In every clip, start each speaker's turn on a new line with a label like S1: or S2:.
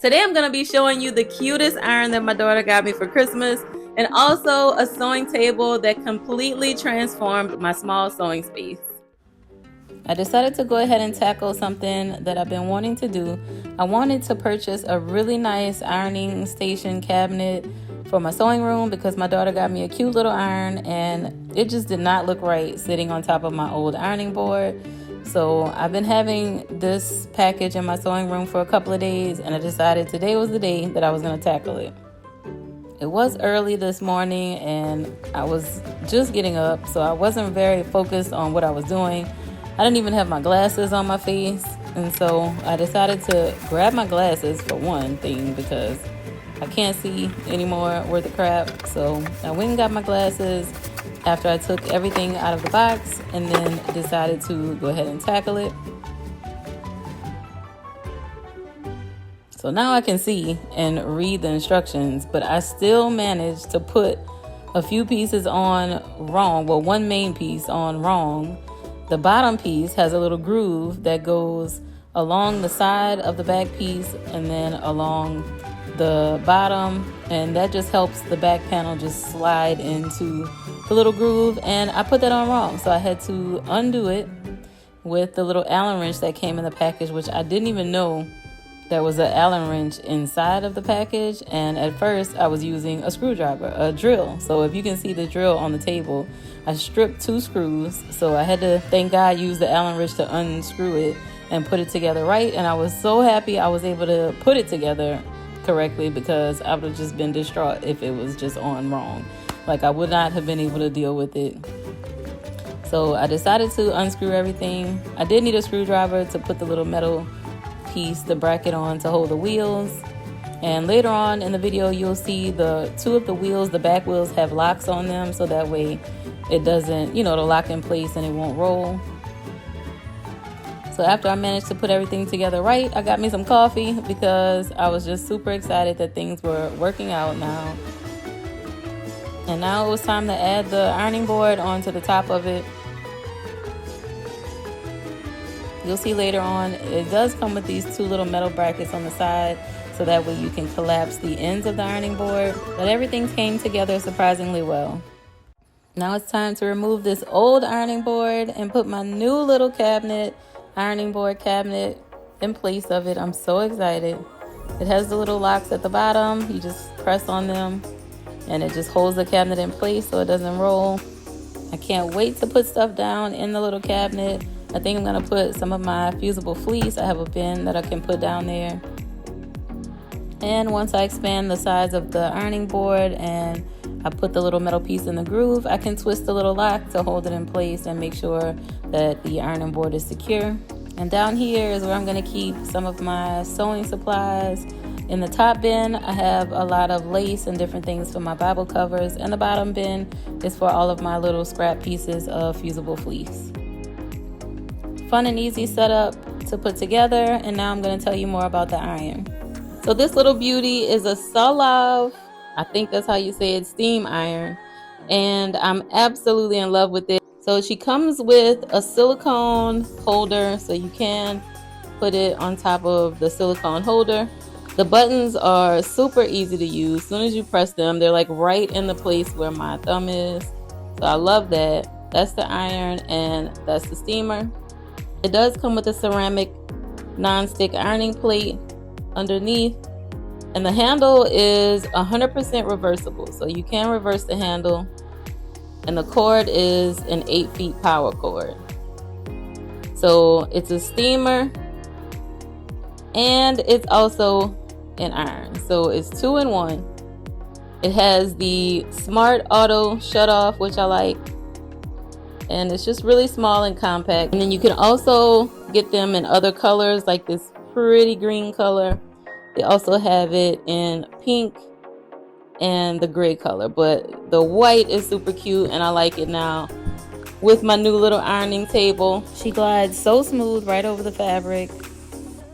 S1: Today I'm going to be showing you the cutest iron that my daughter got me for Christmas, and also a sewing table that completely transformed my small sewing space. I decided to go ahead and tackle something that I've been wanting to do. I wanted to purchase a really nice ironing station cabinet for my sewing room because my daughter got me a cute little iron and it just did not look right sitting on top of my old ironing board. So I've been having this package in my sewing room for a couple of days, and I decided today was the day that I was going to tackle it. It was early this morning and I was just getting up, so I wasn't very focused on what I was doing. I didn't even have my glasses on my face, and so I decided to grab my glasses for one thing because I can't see anymore worth of crap. So I went and got my glasses after I took everything out of the box and then decided to go ahead and tackle it. So now I can see and read the instructions, but I still managed to put a few pieces on wrong. Well, one main piece on wrong. The bottom piece has a little groove that goes along the side of the back piece and then along the bottom, and that just helps the back panel just slide into the little groove, and I put that on wrong, so I had to undo it with the little Allen wrench that came in the package, which I didn't even know there was an Allen wrench inside of the package. And at first I was using a screwdriver, a drill. So if you can see the drill on the table, I stripped 2 screws, so I had to, thank God, use the Allen wrench to unscrew it and put it together right. And I was so happy I was able to put it together correctly because I would have just been distraught if it was just on wrong. Like, I would not have been able to deal with it. So I decided to unscrew everything. I did need a screwdriver to put the little metal piece, the bracket, on to hold the wheels. And later on in the video, you'll see the 2 of the wheels, the back wheels, have locks on them, so that way it doesn't, it'll lock in place and it won't roll. So after I managed to put everything together right, I got me some coffee because I was just super excited that things were working out now. And now it was time to add the ironing board onto the top of it. You'll see later on, it does come with these 2 little metal brackets on the side, so that way you can collapse the ends of the ironing board. But everything came together surprisingly well. Now it's time to remove this old ironing board and put my new little ironing board cabinet in place of it. I'm so excited. It has the little locks at the bottom. You just press on them and it just holds the cabinet in place so it doesn't roll. I can't wait to put stuff down in the little cabinet. I think I'm going to put some of my fusible fleece. I have a bin that I can put down there. And once I expand the size of the ironing board and I put the little metal piece in the groove, I can twist the little lock to hold it in place and make sure that the ironing board is secure. And down here is where I'm going to keep some of my sewing supplies. In the top bin, I have a lot of lace and different things for my Bible covers, and the bottom bin is for all of my little scrap pieces of fusible fleece. Fun and easy setup to put together, and now I'm going to tell you more about the iron. So this little beauty is a Sew, I think that's how you say it, steam iron, and I'm absolutely in love with it. So she comes with a silicone holder, so you can put it on top of the silicone holder. The buttons are super easy to use. As soon as you press them, they're like right in the place where my thumb is. So I love that. That's the iron and that's the steamer. It does come with a ceramic non-stick ironing plate underneath. And the handle is 100% reversible. So you can reverse the handle. And the cord is an 8-feet power cord. So it's a steamer and it's also an iron. So it's 2 in 1. It has the smart auto shut off, which I like. And it's just really small and compact. And then you can also get them in other colors, like this pretty green color. They also have it in pink and the gray color, but the white is super cute and I like it now. With my new little ironing table, she glides so smooth right over the fabric,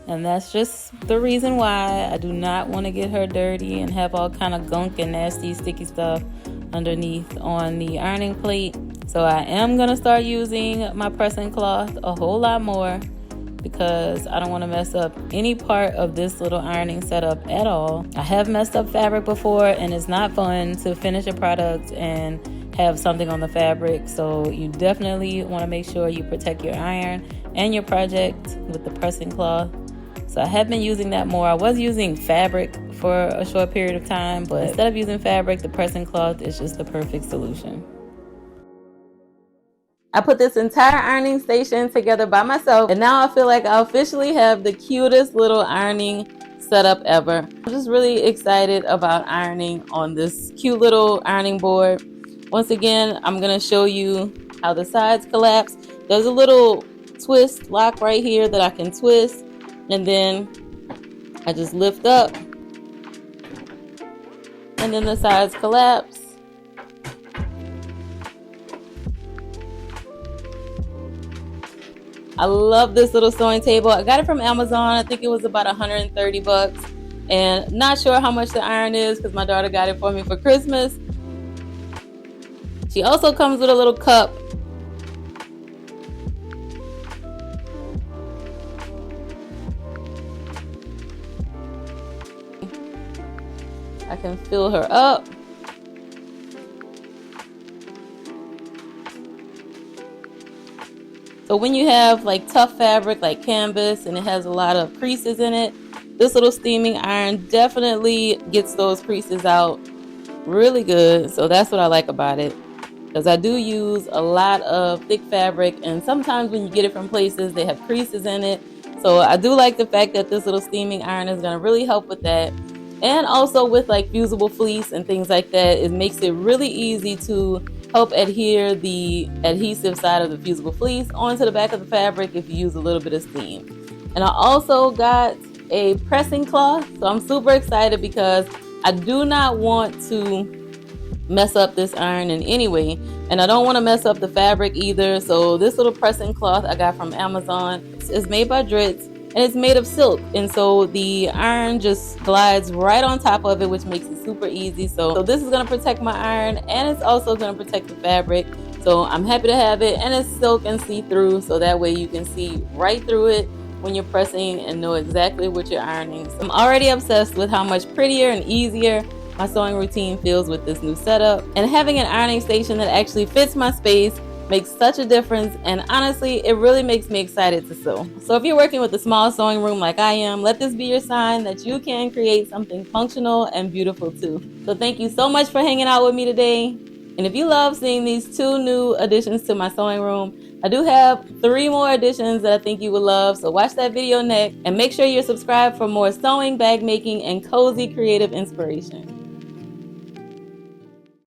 S1: and that's just the reason why I do not want to get her dirty and have all kind of gunk and nasty sticky stuff underneath on the ironing plate. So I am going to start using my pressing cloth a whole lot more because I don't want to mess up any part of this little ironing setup at all. I have messed up fabric before, and it's not fun to finish a product and have something on the fabric. So you definitely want to make sure you protect your iron and your project with the pressing cloth. So I have been using that more. I was using fabric for a short period of time, but instead of using fabric, the pressing cloth is just the perfect solution. I put this entire ironing station together by myself, and now I feel like I officially have the cutest little ironing setup ever. I'm just really excited about ironing on this cute little ironing board. Once again, I'm going to show you how the sides collapse. There's a little twist lock right here that I can twist, and then I just lift up, and then the sides collapse. I love this little sewing table. I got it from Amazon. I think it was about 130 bucks. And not sure how much the iron is because my daughter got it for me for Christmas. She also comes with a little cup. I can fill her up. So when you have like tough fabric like canvas and it has a lot of creases in it, this little steaming iron definitely gets those creases out really good. So that's what I like about it, because I do use a lot of thick fabric, and sometimes when you get it from places they have creases in it. So I do like the fact that this little steaming iron is going to really help with that. And also with like fusible fleece and things like that, it makes it really easy to help adhere the adhesive side of the fusible fleece onto the back of the fabric if you use a little bit of steam. And I also got a pressing cloth, so I'm super excited because I do not want to mess up this iron in any way, and I don't want to mess up the fabric either. So this little pressing cloth I got from Amazon is made by Dritz, and it's made of silk, and so the iron just glides right on top of it, which makes it super easy. So this is going to protect my iron, and it's also going to protect the fabric. So I'm happy to have it, and it's silk and see-through, so that way you can see right through it when you're pressing and know exactly what you're ironing. So I'm already obsessed with how much prettier and easier my sewing routine feels with this new setup, and having an ironing station that actually fits my space makes such a difference, and honestly it really makes me excited to sew. So if you're working with a small sewing room like I am, let this be your sign that you can create something functional and beautiful too. So thank you so much for hanging out with me today, and if you love seeing these 2 new additions to my sewing room, I do have 3 more additions that I think you would love, so watch that video next, and make sure you're subscribed for more sewing, bag making, and cozy creative inspiration.